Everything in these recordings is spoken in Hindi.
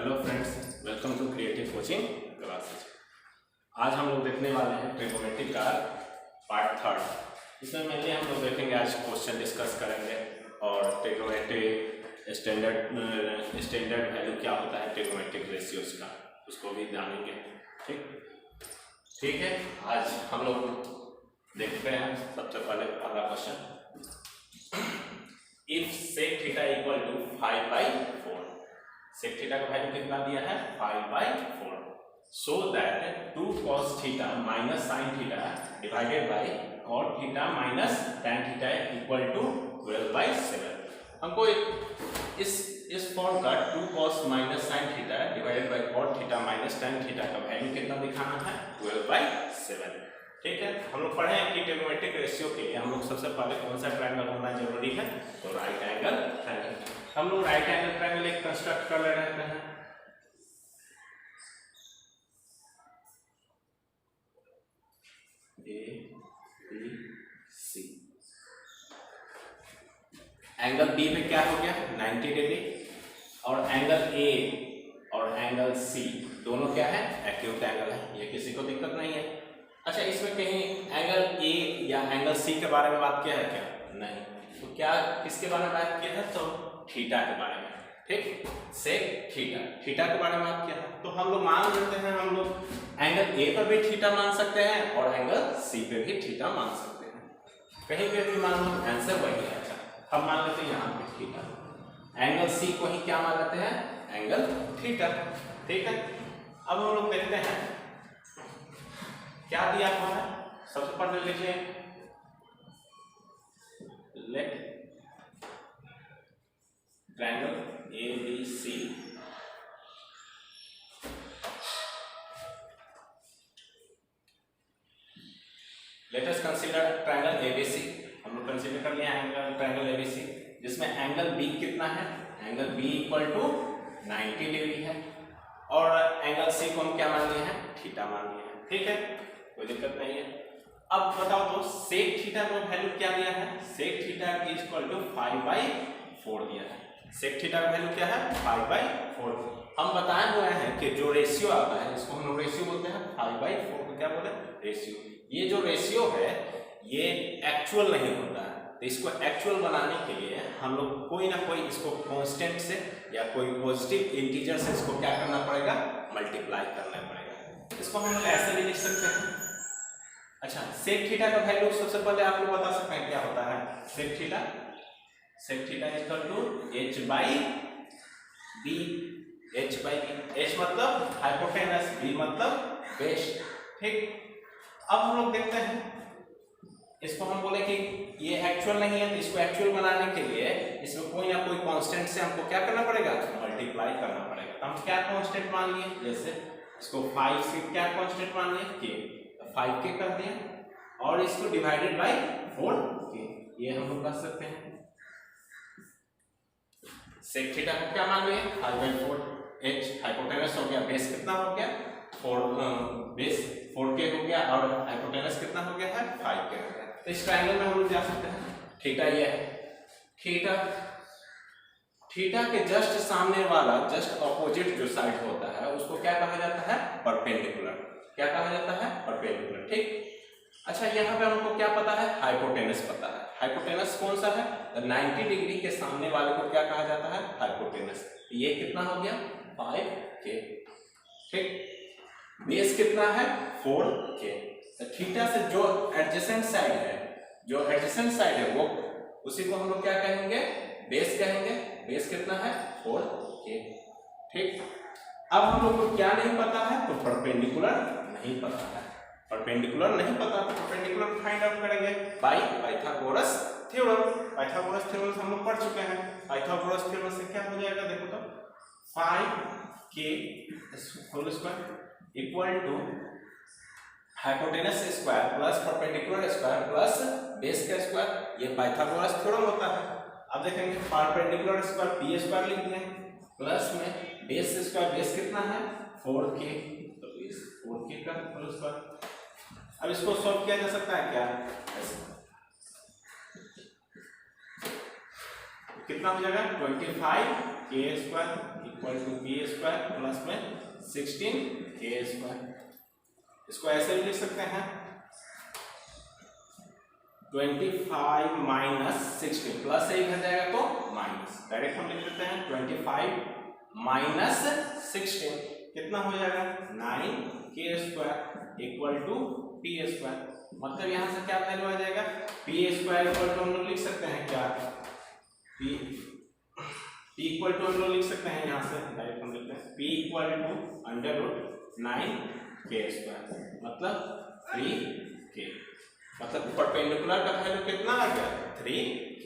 Hello friends, welcome to creative coaching classes. आज हम लोग देखने वाले हैं ट्रिगोनोमेट्रिक का पार्ट थर्ड। इसमें मेनली हम लोग देखेंगे, आज क्वेश्चन डिस्कस करेंगे और ट्रिगोनोमेट्रिक स्टैंडर्ड वैल्यू क्या होता है ट्रिगोनोमेट्रिक रेशियोज का, उसको भी जानेंगे। ठीक है। आज हम लोग देखते हैं सबसे पहले पहला question. If sec theta equal to 5/4, sec theta का वैल्यू कितना दिया है 5/4, so that 2 cos theta minus sine theta divided by cot theta minus tan theta equal to 12/7। हमको इस फॉर्म का 2 cos minus sine theta divided by cot theta minus tan theta का वैल्यू कितना दिखाना है 12/7। ठीक है। हम लोग पढ़े हैं कि ट्रिगोनोमेट्रिक रेशियो के लिए हम लोग सबसे पहले कौन सा ट्रायंगल होना जरूरी है, तो राइट एंगल ट्रायंगल। हम लोग राइट एंगल ट्रायंगल एक कंस्ट्रक्ट कर ले रहते हैं। A B C, angle B में क्या हो गया 90 डिग्री, और एंगल ए और एंगल सी दोनों क्या है एक्यूट एंगल है, ये किसी को दिक्कत नहीं है। अच्छा, इसमें कहीं एंगल ए या एंगल सी के बारे में बात किया है क्या? नहीं। तो क्या किसके बारे में बात किया है, तो थीटा के बारे में। ठीक, सेक थीटा, थीटा के बारे में बात किया है। तो हम लोग मान लेते हैं, हम लोग एंगल ए पर भी थीटा मान सकते हैं और एंगल सी पे भी थीटा मान सकते हैं, कहीं पे भी मान लो, आंसर वही है। अच्छा, हम मान लेते हैं यहाँ पे थीटा, एंगल सी को ही क्या मान लेते हैं एंगल थीटा। ठीक है। अब हम लोग देखते हैं क्या दिया हुआ है। सबसे पहले लिखिए, let triangle ABC let us consider triangle ABC। हम लोग कंसीडर कर लिया एंगल ट्रायंगल ABC, जिसमें एंगल B कितना है, angle B equal to 90 degree है, और एंगल C को हम क्या मान लिए हैं थीटा मान लिए हैं। ठीक है, कोई दिक्कत नहीं है। अब बताओ तो सेक थीटा का वैल्यू क्या दिया है, सेक थीटा इक्वल टू 5/4 दिया है। सेक थीटा का वैल्यू क्या है 5/4। हम बताए हुए हैं कि जो रेशियो आता है इसको हम रेशियो बोलते हैं, 5/4 को क्या बोले रेशियो। ये जो रेशियो है ये एक्चुअल नहीं होता है, तो इसको एक्चुअल बनाने के लिए हम लोग कोई ना कोई इसको कांस्टेंट से या कोई पॉजिटिव इंटीजर से इसको क्या करना पड़ेगा, मल्टीप्लाई करना पड़ेगा। इसको हम लोग ऐसे भी लिख सकते हैं। अच्छा, सेक थीटा का वैल्यू सबसे पहले आप लोग बता सकते हैं क्या होता है sec theta. Sec theta equal to h/b, h/b, h मतलब हाइपोटेनस, b मतलब बेस। ठीक, अब हम लोग देखते हैं, इसको हम बोले कि ये एक्चुअल नहीं है, तो इसको एक्चुअल बनाने के लिए इसमें कोई ना कोई कांस्टेंट से हमको क्या करना पड़ेगा, मल्टीप्लाई करना पड़ेगा। तो हम क्या कांस्टेंट मान लिए, जैसे इसको 5 से क्या कांस्टेंट मान लिए के 5k कर दिया, और इसको डिवाइडेड बाय 4k, ये हम लोग कर सकते हैं। सेक थीटा को क्या मान लिए 5/4, h हाइपोटेनस हो गया, बेस कितना हो गया 4, बेस 4k हो गया, और हाइपोटेनस कितना हो गया है 5k हो गया। तो इस ट्रायंगल में हम लोग जा सकते हैं। थीटा ये है, थीटा थीटा के जस्ट सामने वाला, जस्ट ऑपोजिट जो साइड होता है उसको क्या कहा जाता है, परपेंडिकुलर। क्या कहा जाता है, परपेंडिकुलर। ठीक। अच्छा, यहाँ पे हमको क्या पता है, हाइपोटेनस पता है। हाइपोटेनस कौन सा है, 90 डिग्री के सामने वाले को क्या कहा जाता है, हाइपोटेनस। ये कितना हो गया 5k। ठीक, बेस कितना है 4k। तो थीटा से जो एडजेसेंट साइड है, जो एडजेसेंट साइड है वो, उसी को हम लोग क्या कहेंगे, बेस कहेंगे। बेस कितना है 4k। ठीक, अब हम लोग को क्या नहीं पता है, तो परपेंडिकुलर नहीं पता है। परपेंडिकुलर नहीं पता तो परपेंडिकुलर फाइंड आउट करेंगे by Pythagoras theorem. Pythagoras theorem हम लोग पढ़ चुके हैं। पाइथागोरस थ्योरम से क्या हो जाएगा, देखो तो 5k whole square equal to hypotenuse square plus perpendicular square plus base का स्क्वायर, ये पाइथागोरस थ्योरम होता है। अब देखेंगे परपेंडिकुलर स्क्वायर p स्क्वायर लिख दिए, प्लस में बेस स्क्वायर, बेस कितना है 4k, तो इस 4k का होल स्क्वायर। अब इसको सॉल्व किया जा सकता है क्या, ऐसे कितना हो जाएगा 25k² equal to p² plus में 16k²। इसको ऐसे भी लिख सकते हैं 25 माइनस 16 प्लस से ही घर जाएगा तो माइनस, डायरेक्ट हम लिख लेते हैं 25 माइनस 16 कितना हो जाएगा 9k² इक्वल टू p²। मतलब यहां से क्या वैल्यू आ जाएगा p² इक्वल टू हम लोग लिख सकते हैं क्या p इक्वल टू हम लोग लिख सकते हैं यहां से डायरेक्ट हम लिखते हैं p इक्वल टू √9k², मतलब 3k। मतलब परपेंडिकुलर का वैल्यू कितना आ गया 3k।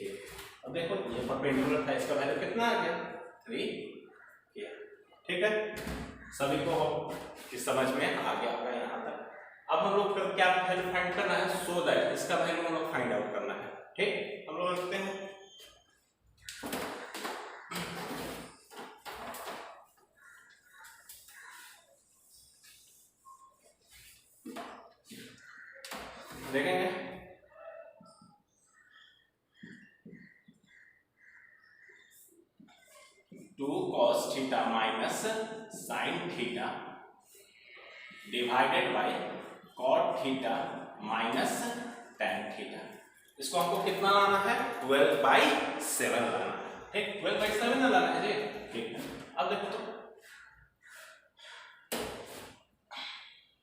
अब देखो ये परपेंडिकुलर था, इसका वैल्यू कितना आ गया 3k। ठीक है, सभी को कि समझ में आ गया होगा यहाँ तक। अब हम लोग क्या वैल्यू फाइंड करना है, सो दैट इसका वैल्यू हम लोग फाइंड आउट करना है। ठीक, हम लोग लिखते हैं देखेंगे 2 cos theta minus sine theta divided by cot theta minus tan theta. इसको हमको कितना लाना है 12/7 लाना है। ठीक, 12/7 ना लाना है जी। ठीक है, अब देखो तो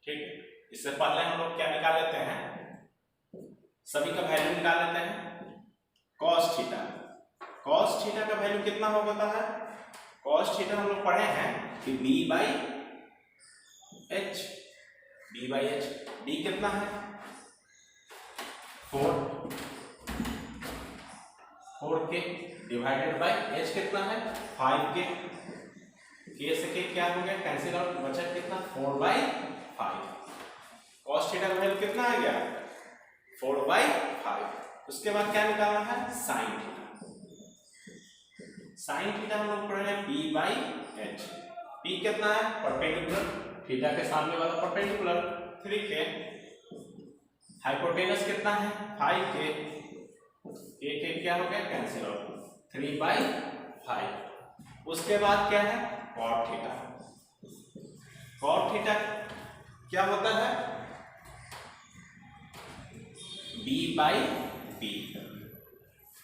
ठीक है, इससे पहले हम लोग क्या निकाल लेते हैं, सभी का वैल्यू निकाल लेते हैं। cos थीटा का वैल्यू कितना हो जाता है, cos थीटा हम लोग पढ़े हैं कि b/h b कितना है 4k डिवाइडेड बाय h कितना है 5k। k से k क्या हो गया कैंसिल आउट, बचा कितना 4/5। cos थीटा का वैल्यू कितना आ गया 4/5। उसके बाद क्या निकालना है sin थीटा। sin थीटा हम लोग पढ़े हैं p/h। p कितना है परपेंडिकुलर, थीटा के सामने वाला परपेंडिकुलर 3k। हाइपोटेनस कितना है 5k, k क्या हो गया कैंसिल आउट 3/5। उसके बाद क्या है cot थीटा क्या होता है b/b।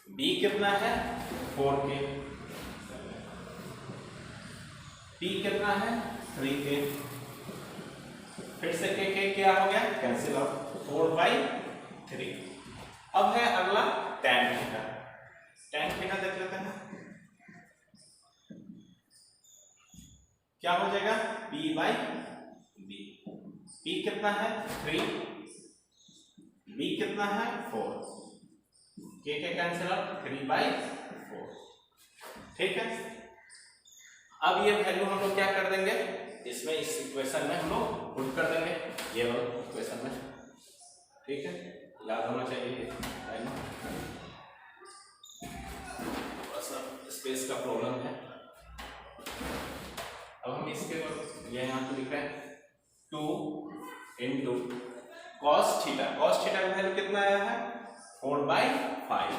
b कितना है 4k, p कितना है 3k, फिर से k क्या हो गया कैंसिल आउट 4/3। अब है अगला tan थीटा देख लेते हैं क्या हो जाएगा p/b। p कितना है 3, b कितना है 4, k कैंसिल आउट 3/4। ठीक है, अब ये वैल्यू हम लोग क्या कर देंगे इसमें, इस इक्वेशन में हम लोग पुट कर देंगे ये वाला इक्वेशन में। ठीक है, याद होना चाहिए थोड़ा सा स्पेस का प्रॉब्लम है। अब हम इसके ये यहाँ पे लिख रहे हैं 2 इंटू cos थीटा का वैल्यू कितना आया है 4/5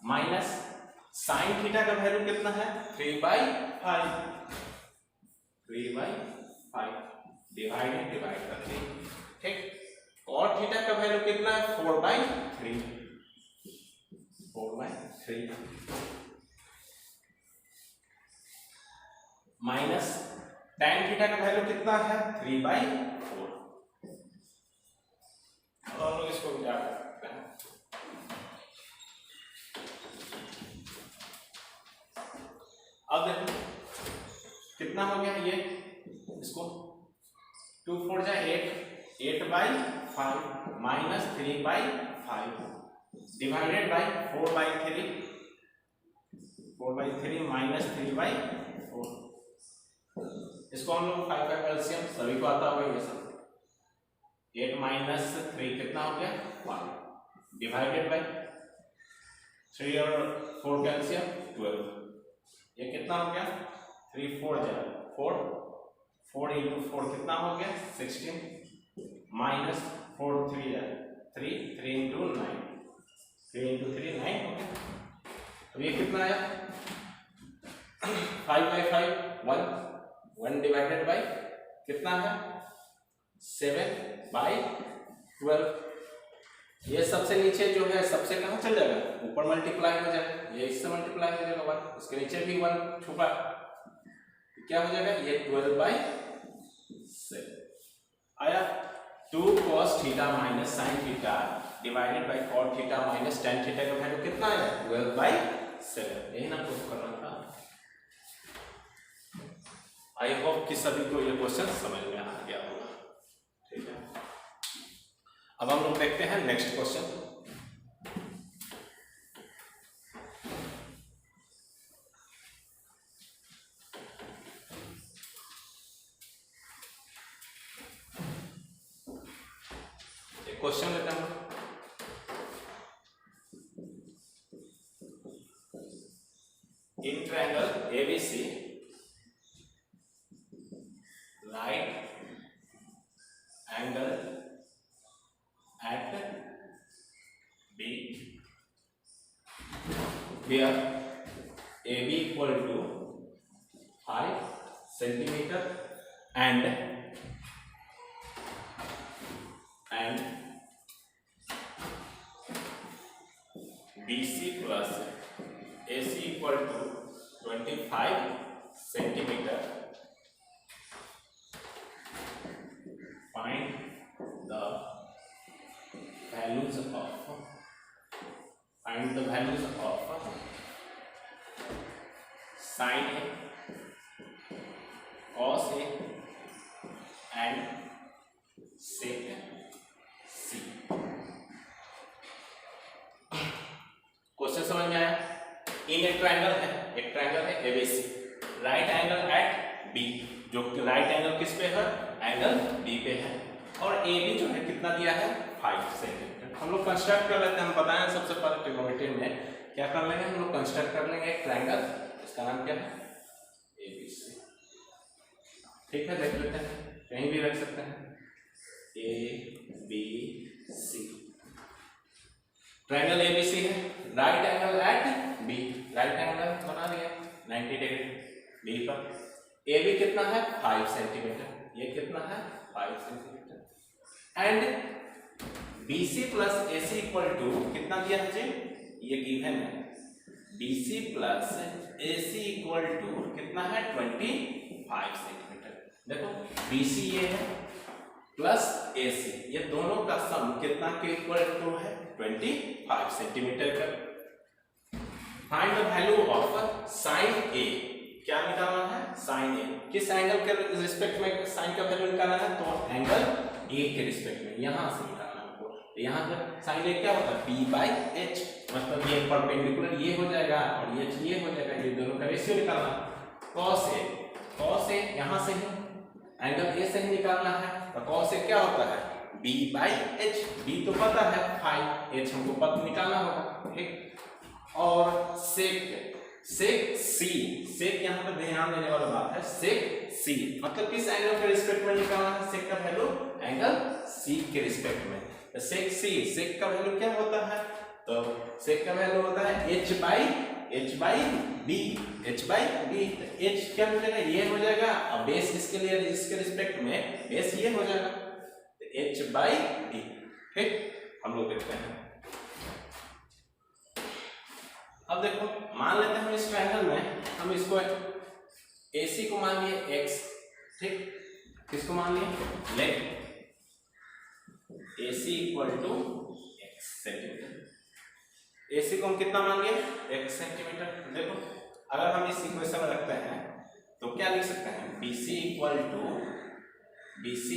माइनस sin थीटा का वैल्यू कितना है 3/5 डिवाइड करके। ठीक, cot थीटा का वैल्यू कितना है 4/3 माइनस tan थीटा का वैल्यू कितना है 3/4। अब हम लोग इसको क्या करते हैं, अब देखो कितना हो गया ये, इसको 2 4 जा 8/5 माइनस 3/5 डिवाइडेड बाय 4/3 माइनस 3/4। इसको हम लोग 5 का एलसीएम सभी को आता होगा ये सब। 8 माइनस 3 कितना हो गया 5 डिवाइडेड बाय 3 और 4 का एलसीएम 12। ये कितना हो गया 3 4 जा 4 इंटू 4 कितना हो गया 16 माइनस 4 3 जा 3 इंटू 9 3 इंटू 3 9 हो गया। अब ये कितना आया 5 बाई 5 1 1 डिवाइडेड बाई कितना है 7 बाई 12। ये सबसे नीचे जो है सबसे कहाँ चल जाएगा ऊपर मल्टीप्लाई हो जाएगा, ये इससे मल्टीप्लाई हो जाएगा 1, इसके नीचे भी 1 छुपा, क्या हो जाएगा ये 12 बाई 7 आया। 2 cos theta minus sine theta divided by cot theta minus tan theta का वैल्यू कितना आया 12 बाई 7। यही ना प्रूफ करना था। आई होप कि सभी को ये क्वेश्चन समझ में आ गया होगा। ठीक है, अब हम लोग देखते हैं नेक्स्ट क्वेश्चन। क्वेश्चन लेते हैं in triangle ABC right angle at B where AB equal to 5 centimeter and BC plus AC equal to 25 centimeter. Find the values of sin A, cos A and sec C। Question समझ में आया। इन एक ट्रायंगल है ABC, right angle at B, जो राइट एंगल किस पे है एंगल B पे है, और AB जो है कितना दिया है 5 सेंटीमीटर। हम लोग कंस्ट्रक्ट कर लेते हैं, हम बताएं सबसे पहले ट्रिग्नोमेट्री में क्या कर लेंगे, हम लोग कंस्ट्रक्ट कर लेंगे एक ट्रायंगल, इसका नाम क्या है ABC। ठीक है, देख लेते हैं, कहीं भी रख सकते हैं ABC। ट्रायंगल ABC है, right angle at B, right angle बना दिया 90 डिग्री B पर। AB कितना है 5 सेंटीमीटर, ये कितना है 5 centimetre, and BC plus AC equal to कितना दिया है जी, ये गिवन है, BC plus AC equal to कितना है 25 सेंटीमीटर। देखो BC ये है प्लस AC, ये दोनों का सम कितना के इक्वल टू है 25 सेंटीमीटर का। Find the value of sine A, क्या निकालना है साइन A, किस एंगल के रिस्पेक्ट में साइन का वैल्यू निकालना है, तो एंगल A के रिस्पेक्ट में, यहां से निकालना हमको। यहाँ पर साइन A क्या होता है P बाई H, मतलब ये परपेंडिकुलर ये हो जाएगा और ये हो जाएगा, ये दोनों का रेशियो निकालना। cos A यहाँ से ही एंगल A से ही निकालना है, तो cos A क्या होता है B बाई H, B तो पता है 5, H हमको पता निकालना होगा। ठीक, और सेक C, सेक यहाँ पर ध्यान देने वाला बात है, सेक C मतलब किस एंगल के रिस्पेक्ट में निकालना है सेक का वैल्यू, एंगल C के रिस्पेक्ट में। तो सेक C, सेक का वैल्यू क्या होता है, तो सेक का वैल्यू होता है h by b, h by b। तो h क्या हो जाएगा ये हो जाएगा, अब बेस इसके लिए इसके रिस्पेक्ट में बेस ये हो जाएगा, तो h बाई b। ठीक, हम लोग देखते हैं। अब देखो मान लेते हैं हम इस ट्रायंगल में, हम इसको AC को मान लिए x, ठीक, किसको मान लिए let AC equal to x centimetre, AC को हम कितना मान लिए x सेंटीमीटर। देखो अगर हम इस इक्वेशन में रखते हैं तो क्या लिख सकते हैं BC equal to BC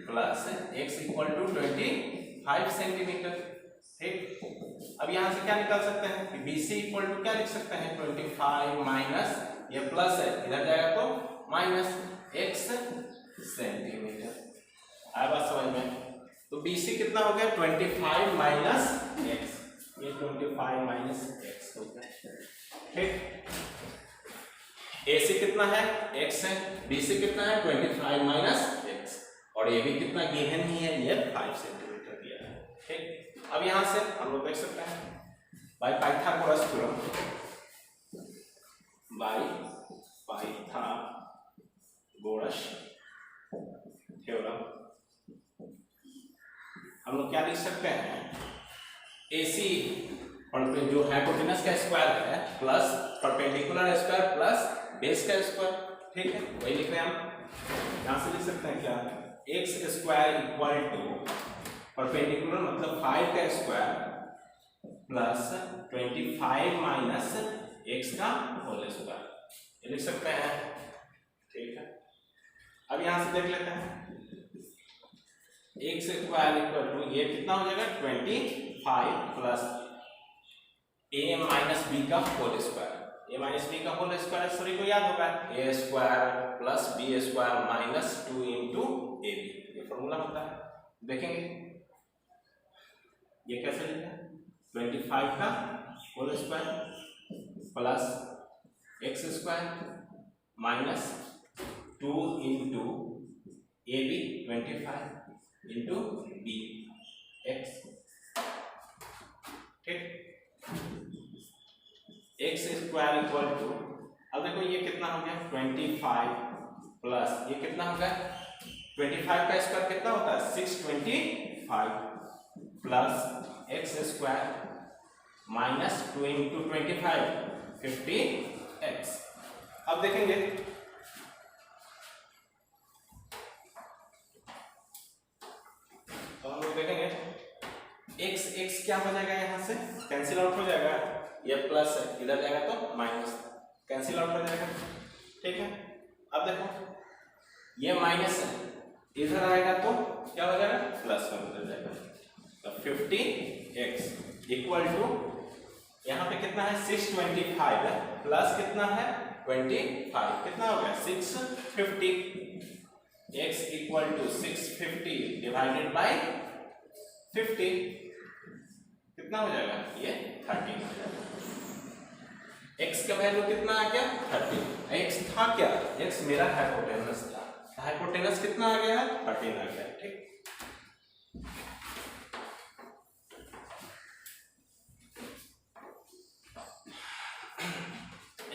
plus x equal to 25 centimetre. ठीक, अब यहाँ से क्या निकाल सकते हैं कि BC इक्वल टू क्या लिख सकते हैं 25 माइनस ये प्लस है इधर जाएगा तो माइनस x सेंटीमीटर। आया बात समझ में, तो BC कितना हो गया 25 माइनस x, ये 25 माइनस x हो गया। ठीक, AC कितना है x है, BC कितना है 25 माइनस x, और ये भी कितना गिवन ही है, ये 5 सेंटीमीटर दिया है। ठीक, अब यहाँ से हम लोग देख सकते हैं by Pythagoras theorem, by Pythagoras theorem हम लोग क्या लिख सकते हैं, AC जो हाइपोटेनस का स्क्वायर है plus perpendicular square plus base का स्क्वायर, ठीक है वही लिख रहे हैं हम। यहां से लिख सकते हैं क्या, x square equal to perpendicular मतलब 5 का स्क्वायर प्लस 25 माइनस एक्स का होल स्क्वायर, ये लिख सकते हैं, ठीक है। अब यहां से देख लेते हैं, एक्स स्क्वायर इक्वल टू ये कितना हो जाएगा 25 प्लस a माइनस बी का whole square, a minus B का होल स्क्वायर सभी को याद होगा, a square plus B square minus 2 into A B, ये फॉर्मूला होता है। देखेंगे ये कैसे लिखा है, 25 का whole square plus x square minus 2 into A B 25 into B x, ठीक। एक्स स्क्वायर इक्वल टू, अब देखो ये कितना हो गया 25 प्लस ये कितना हो गया 25 का स्क्वायर कितना होता है 625 plus x square minus 2 into 25 50x। अब देखेंगे तो हम लोग देखेंगे x क्या हो जाएगा, यहां से कैंसिल आउट हो जाएगा, ये प्लस है इधर जाएगा तो माइनस कैंसिल आउट हो जाएगा, ठीक है। अब देखो ये माइनस है इधर आएगा तो क्या हो जाएगा प्लस में बदल जाएगा, तो 50x इक्वल टू यहाँ पे कितना है 625 है प्लस कितना है 25 कितना हो गया 650, x equal to 650 divided by 50 कितना हो जाएगा ये 13 हो जाएगा। x का वैल्यू कितना आ गया 13, x था क्या, x मेरा हाइपोटेनस था, हाइपोटेनस कितना आ गया 13 आ गया, ठीक।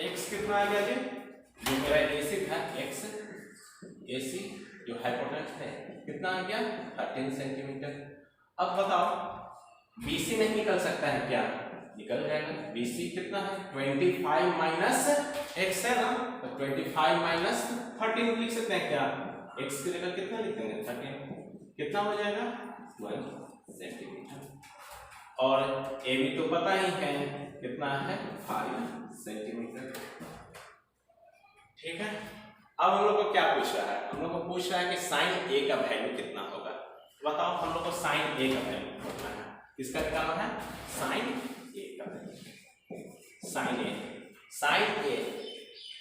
x कितना आ गया जी, जो मेरा AC था x AC जो हाइपोटेनस है कितना आ गया 13 सेंटीमीटर। अब बताओ BC नहीं निकल सकता है क्या, निकल जाएगा, BC कितना है 25 माइनस x है ना, तो 25 माइनस 13 लिख सकते हैं क्या, x की जगह कितना लिखेंगे 13, कितना हो जाएगा 12 सेंटीमीटर, और AB तो पता ही है कितना है 5 सेंटीमीटर, ठीक है। अब हम लोग को क्या पूछ रहा है, हम लोग को पूछ रहा है कि साइन A का वैल्यू कितना होगा, बताओ हम लोग को साइन A का वैल्यू निकालना है, किसका निकालना है साइन A का वैल्यू, साइन A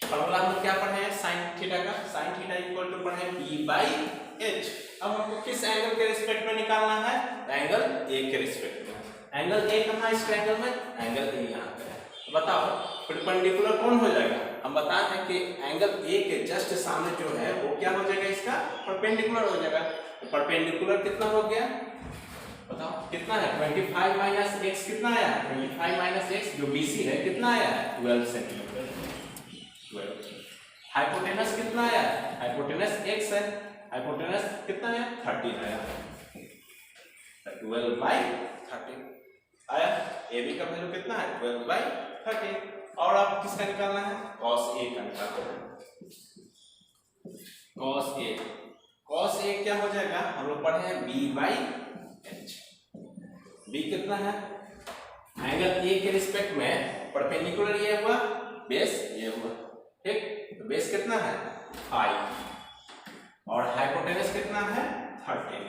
फॉर्मूला हम क्या पढ़े हैं साइन थीटा का, साइन थीटा इक्वल टू पढ़े P बाई H। अब हमको किस एंगल के रिस्पेक्ट में निकालना है, एंगल A के रिस्पेक्ट में, एंगल A कहाँ है इस ट्रायंगल में, एंगल A यहाँ पे है, बताओ परपेंडिकुलर कौन हो जाएगा, हम बताए हैं कि एंगल A के जस्ट सामने जो है वो क्या हो जाएगा इसका परपेंडिकुलर हो जाएगा, तो परपेंडिकुलर कितना हो गया बताओ कितना है 25 माइनस x कितना आया है 25 माइनस x जो BC है कितना आया है 12 सेंटीमीटर, 12। हाइपोटेनस कितना आया है, हाइपोटेनस x है, हाइपोटेनस कितना है 13 आया, 12 बाई 13 आया, AB का वैल्यू कितना है 12 बाई 13। और आप किसका निकालना है cos A का निकालना है, cos A क्या हो जाएगा, हम लोग पढ़े हैं B बाई H, B कितना है एंगल A के रिस्पेक्ट में परपेंडिकुलर ये हुआ बेस ये हुआ, ठीक, तो बेस कितना है 5 और हाइपोटेनस कितना है 13,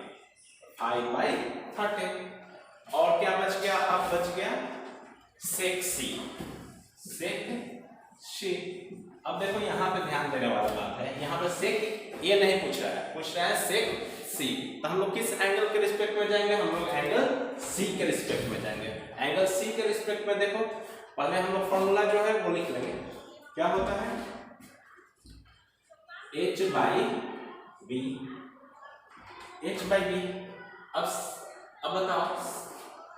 5 बाई 13, और क्या बच गया, अब बच गया sec C। अब देखो यहाँ पे ध्यान देने वाला बात है, यहाँ पे sec A नहीं पूछ रहा है, पूछ रहा है sec C, तो हम लोग किस एंगल के रिस्पेक्ट में जाएंगे, हम लोग एंगल C के रिस्पेक्ट में जाएंगे। एंगल C के रिस्पेक्ट में देखो पहले हम लोग फॉर्मूला जो है वो लिख लेंगे, क्या होता है H बाई B, अब बताओ,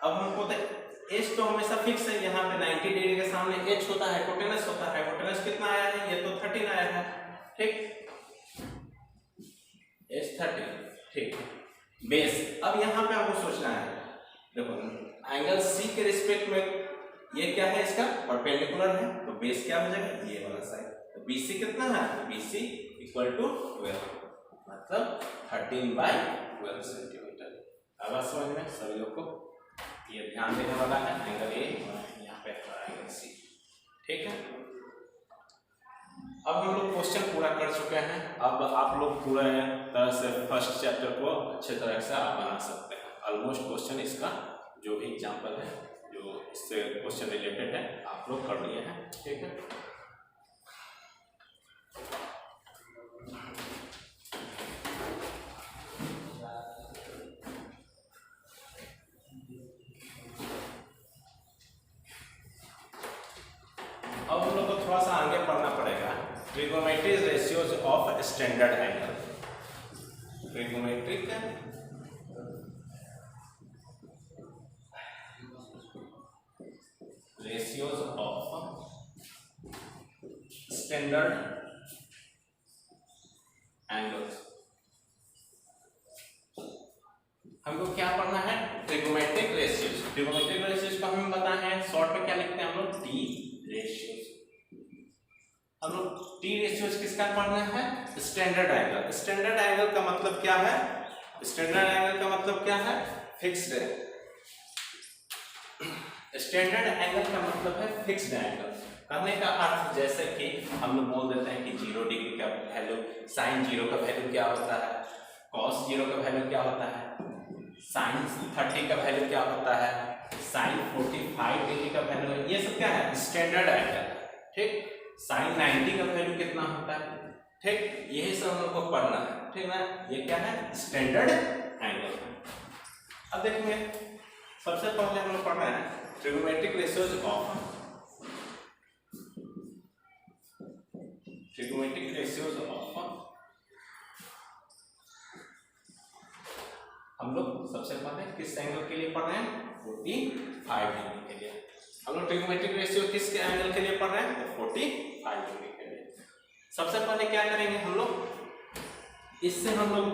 अब हमको तो एच तो हमेशा फिक्स है, यहाँ पे 90 डिग्री के सामने एच होता है, हाइपोटेनस होता है। हाइपोटेनस कितना आया है, ये तो 13 आया है, ठीक, एच 13, ठीक। बेस, अब यहाँ पे आपको सोचना है, देखो एंगल सी के रिस्पेक्ट में ये क्या है, इसका परपेंडिकुलर है, तो बेस क्या हो जाएगा, ये वाला साइड। तो BC कितना है, BC इक्वल टू 12, मतलब 13/12 सेंटीमीटर। अब बात समझ में सभी लोग को, ये ध्यान देने वाला है एंगल ए और यहाँ पे एंगल सी, ठीक है। अब हम लोग क्वेश्चन पूरा कर चुके हैं। अब आप लोग पूरा तरह से फर्स्ट चैप्टर को अच्छे तरह से आप बना सकते हैं। ऑलमोस्ट क्वेश्चन इसका जो भी एग्जाम्पल है, जो इससे क्वेश्चन रिलेटेड है, आप लोग कर लिए हैं, ठीक है। अब हम लोग को थोड़ा सा आगे पढ़ना पड़ेगा, trigonometric ratios of standard angle. Trigonometric ratios of standard angles. हमको क्या पढ़ना है, ट्रिगोनोमेट्रिक रेशियोज। ट्रिगोनोमेट्रिक रेशियोज को हमें पता है, शॉर्ट में क्या लिखते हैं हम लोग, टी रेशियोज। हम लोग टी रेशियोज किसका पढ़ना है, स्टैंडर्ड एंगल। स्टैंडर्ड एंगल का मतलब क्या है, स्टैंडर्ड एंगल का मतलब क्या है, फिक्स्ड है। स्टैंडर्ड एंगल का मतलब है फिक्स्ड एंगल। कहने का अर्थ जैसे कि हम लोग बोल देते हैं कि 0 डिग्री का वैल्यू, साइन 0 का वैल्यू क्या होता है, कॉस 0 का वैल्यू क्या होता है, साइन 30 का वैल्यू क्या होता है, साइन 45 डिग्री का वैल्यू, ये सब क्या है, स्टैंडर्ड एंगल, ठीक। साइन 90 का वैल्यू कितना होता है, ठीक, यही सब हम लोग को पढ़ना है, ठीक ना। ये क्या है, स्टैंडर्ड एंगल। अब देखेंगे, सबसे पहले हम लोग पढ़ना है ट्रिगोनोमेट्रिक रेशियोज ऑफ हम लोग सबसे पहले किस एंगल के लिए पढ़ रहे हैं, 45 डिग्री के लिए। हम लोग ट्रिगोनोमेट्रिक रेशियो किस एंगल के लिए पढ़ रहे हैं, 45 डिग्री के लिए। सबसे पहले क्या करेंगे हम लोग, इससे हम लोग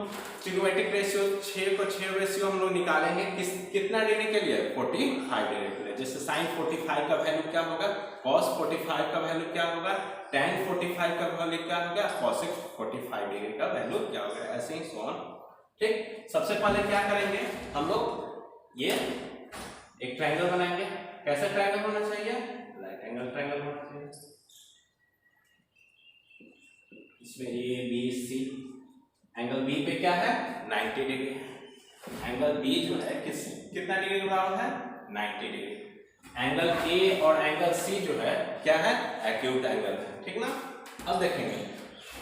ट्रिगोनोमेट्रिक रेशियो 6 को 6 रेशियो हम लोग निकालेंगे कितना डिग्री के लिए, 45 डिग्री के लिए। जैसे साइन 45 का वैल्यू क्या होगा, कॉस 45 का वैल्यू क्या होगा, tan 45 का वैल्यू क्या होगा, cosec 45 डिग्री का वैल्यू क्या होगा, ऐसे ही सो ऑन, ठीक। सबसे पहले क्या करेंगे हम लोग, ये एक ट्रायंगल बनाएंगे। कैसा ट्रायंगल होना चाहिए, राइट एंगल ट्रायंगल होना चाहिए। इसमें A B C, angle B पे क्या है, 90 डिग्री। एंगल बी जो है कितना डिग्री के बराबर है, 90 डिग्री। एंगल ए और एंगल सी जो है क्या है, एक्यूट एंगल है, ठीक ना। अब देखेंगे,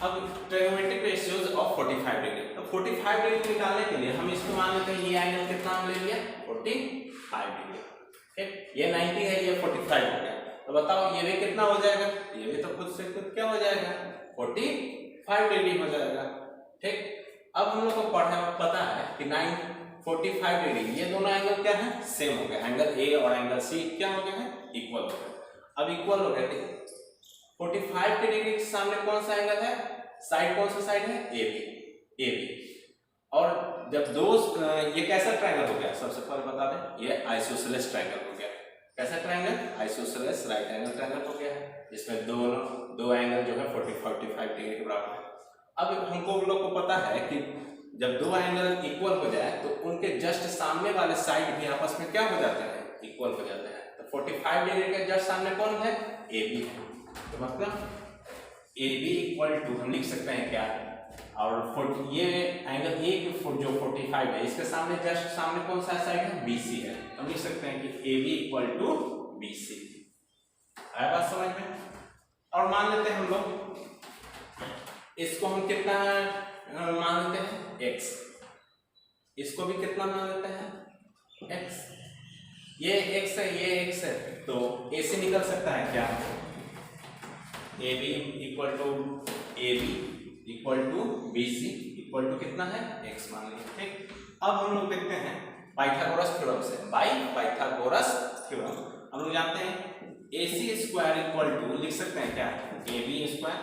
अब ट्रिगोनोमेट्रिक रेशियोज ऑफ 45 डिग्री। तो 45 डिग्री निकालने के लिए हम इसको मान लेते हैं, ये एंगल कितना हम ले लिया, 45 डिग्री, ठीक। ये 90 है, ये 45 हो गया। तो बताओ ये भी कितना हो जाएगा, ये भी तो खुद से खुद क्या हो जाएगा, 45 डिग्री हो जाएगा, ठीक। अब हम लोग को पता है कि 45 डिग्री, ये दोनों एंगल क्या है, सेम हो गए। एंगल ए और एंगल सी क्या हो गए हैं, इक्वल हो गए। अब इक्वल हो गए, 45 डिग्री के सामने कौन सा एंगल है, साइड कौन सा साइड है, ए बी। और जब दो, ये कैसा ट्रायंगल हो गया, सबसे पहले बता दें, ये आइसोसेलेस ट्रायंगल हो गया। कैसा triangle, isosceles right angle triangle हो गया है, जिसमें दो एंगल जो है 45 डिग्री के बराबर है। अब हमको लोग को पता है कि जब दो एंगल इक्वल हो जाए तो उनके जस्ट सामने वाले साइड भी आपस में क्या हो जाते हैं, इक्वल हो जाते हैं। तो 45 डिग्री के जस्ट सामने कौन है, ए बी है। तो मतलब ए बी इक्वल टू हम लिख सकते हैं क्या, और ये एंगल ए की जो 45 है, इसके सामने जस्ट सामने कौन सा साइड है, बी सी है। हम लिख सकते हैं कि A B equal to B C. आया बात समझ में। और मान लेते हैं हम लोग इसको हम कितना मान लेते हैं, x। इसको भी कितना मान लेते हैं, x। ये x है, ये x है, तो a से निकल सकता है क्या, A B equal to A B equal to B C equal to कितना है, x मान लिया, ठीक। अब हम लोग देखते हैं पाइथागोरस थ्योरम से, बाय पाइथागोरस थ्योरम हम लोग जानते हैं AC स्क्वायर इक्वल टू लिख सकते हैं क्या, AB square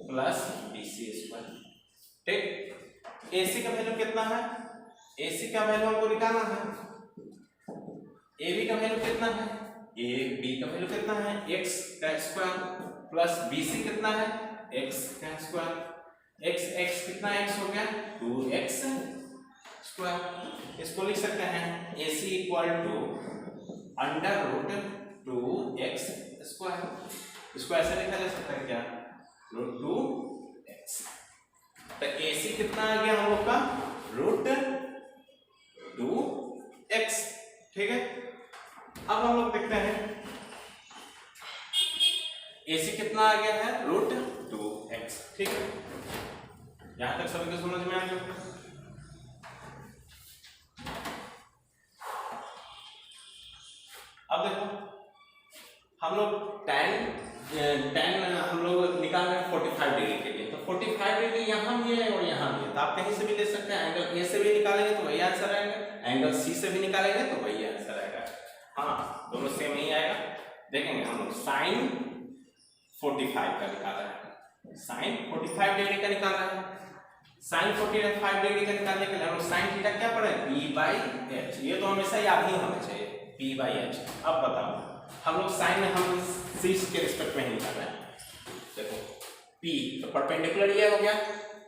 plus BC square. ठीक, AC का वैल्यू कितना है, AC का वैल्यू हमको निकालना है, AB का वैल्यू कितना है, AB का वैल्यू कितना है, x का स्क्वायर प्लस BC कितना है, x का स्क्वायर, x कितना x हो गया 2x स्क्वायर। इसको लिख सकते हैं AC equal to under root 2x square. इसको ऐसे लिखा जा सकता है क्या, रूट 2x। तो AC कितना आ गया हम लोग का रूट 2x। ठीक है, अब हम लोग देखते हैं AC कितना आ गया है रूट 2x। ठीक है, यहां तक सभी को समझ में आ गया। अब देखो हम लोग tan हम लोग निकाल रहे हैं 45 डिग्री के लिए, तो 45 डिग्री यहाँ भी है और यहाँ भी है, तो आप कहीं से भी ले सकते हैं। एंगल A से भी निकालेंगे तो वही आंसर आएगा, एंगल C से भी निकालेंगे तो वही आंसर आएगा। हाँ, दोनों सेम ही आएगा। देखेंगे हम लोग sin 45 का निकाल रहे हैं, sin 45 डिग्री का निकाल रहे हैं। sin 45 डिग्री का निकालने के लिए हम लोग sin थीटा क्या पढ़े, P/h। ये तो हमेशा याद ही होना चाहिए, P/h। अब बताओ हम लोग sin में हम C के रिस्पेक्ट में ही निकाल रहे हैं। देखो P तो परपेंडिकुलर ये हो गया,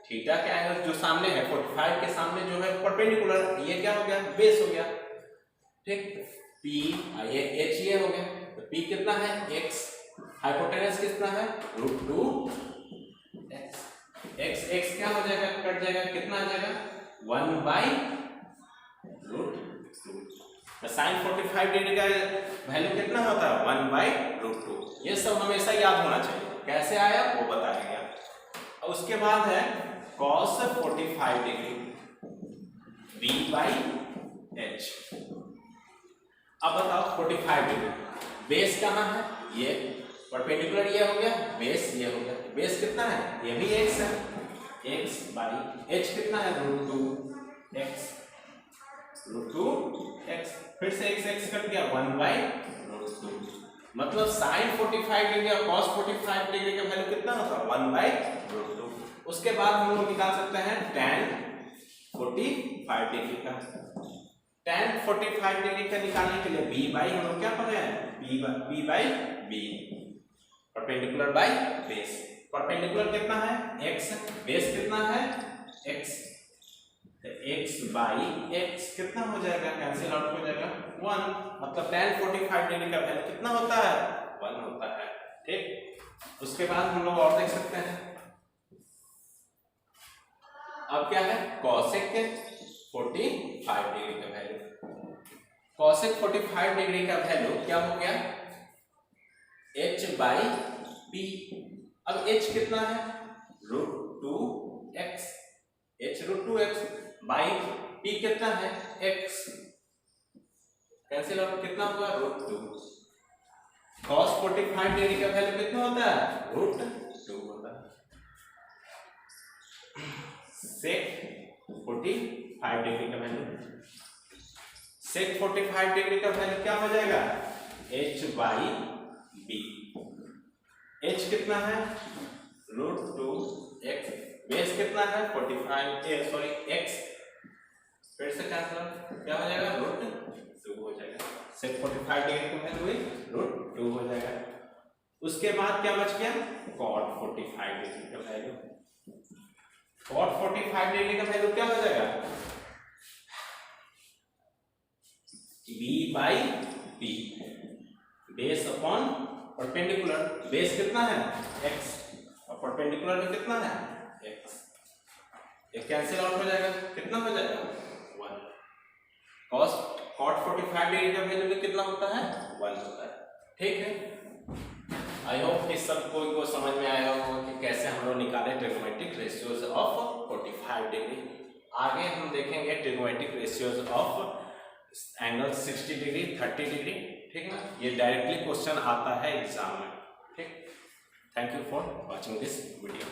थीटा का एंगल जो सामने है 45 के सामने जो है परपेंडिकुलर, ये क्या हो गया बेस हो गया। ठीक, P ये h ये हो गया, तो P कितना है x, हाइपोटेनस कितना है रूट 2x। x क्या हो जाएगा, कट जाएगा, कितना आ जाएगा 1/√2। साइन 45 डिग्री का वैल्यू कितना होता है 1/√2। ये सब हमेशा याद होना चाहिए, कैसे आया वो बताया गया। और उसके बाद है cos 45 डिग्री V/h। अब बताओ 45 डिग्री बेस कहाँ है, ये परपेंडिकुलर ये हो गया, बेस ये हो गया। बेस कितना है, ये भी x है, x/h कितना है √2x, √2x। फिर से x कट गया 1/√2। मतलब sin 45 डिग्री और cos 45 डिग्री का वैल्यू कितना होता है 1/√2। उसके बाद हम लोग निकाल सकते हैं tan 45 डिग्री का। tan 45 डिग्री का निकालने के लिए b/ हम लोग क्या पढ़े हैं, b/b perpendicular by base. Perpendicular कितना है x, बेस कितना है x, तो x/x कितना हो जाएगा, कैंसिल आउट हो जाएगा 1। मतलब tan 45 डिग्री का वैल्यू कितना होता है 1 होता है। ठीक, उसके बाद हम लोग और देख सकते हैं। अब क्या है cosec 45 डिग्री का वैल्यू, cosec 45 डिग्री का वैल्यू क्या हो गया h/p। अब h कितना है √2x, h √2x by p कितना है x, कैंसिल आउट कितना होगा √2। cos 45 डिग्री का वैल्यू कितना होता है √2 होता है। sec 45 डिग्री का वैल्यू, sec 45 डिग्री का वैल्यू क्या हो जाएगा h/b। h कितना है √2x, बेस कितना है 45 सॉरी x, फिर से कैंसिल क्या हो जाएगा √2 हो जाएगा। sec 45 डिग्री का वैल्यू √2 हो जाएगा। उसके बाद क्या बच गया cot 45 डिग्री का वैल्यू, cot 45 डिग्री का वैल्यू क्या हो जाएगा b/p, base upon perpendicular. Base कितना है x और परपेंडिकुलर में कितना है x, ये कैंसिल आउट हो जाएगा, कितना हो जाएगा 1। cot 45 डिग्री का वैल्यू में कितना होता है 1 होता है। ठीक है, आई होप कि सब कोई को समझ में आया होगा कि कैसे हम लोग निकाले ट्रिग्नोमेट्रिक रेशियोज ऑफ 45 डिग्री। आगे हम देखेंगे trigonometric ratios of angle 60 degree 30 degree. ठीक ना, ये डायरेक्टली क्वेश्चन आता है एग्जाम में। ठीक, thank you for watching this video.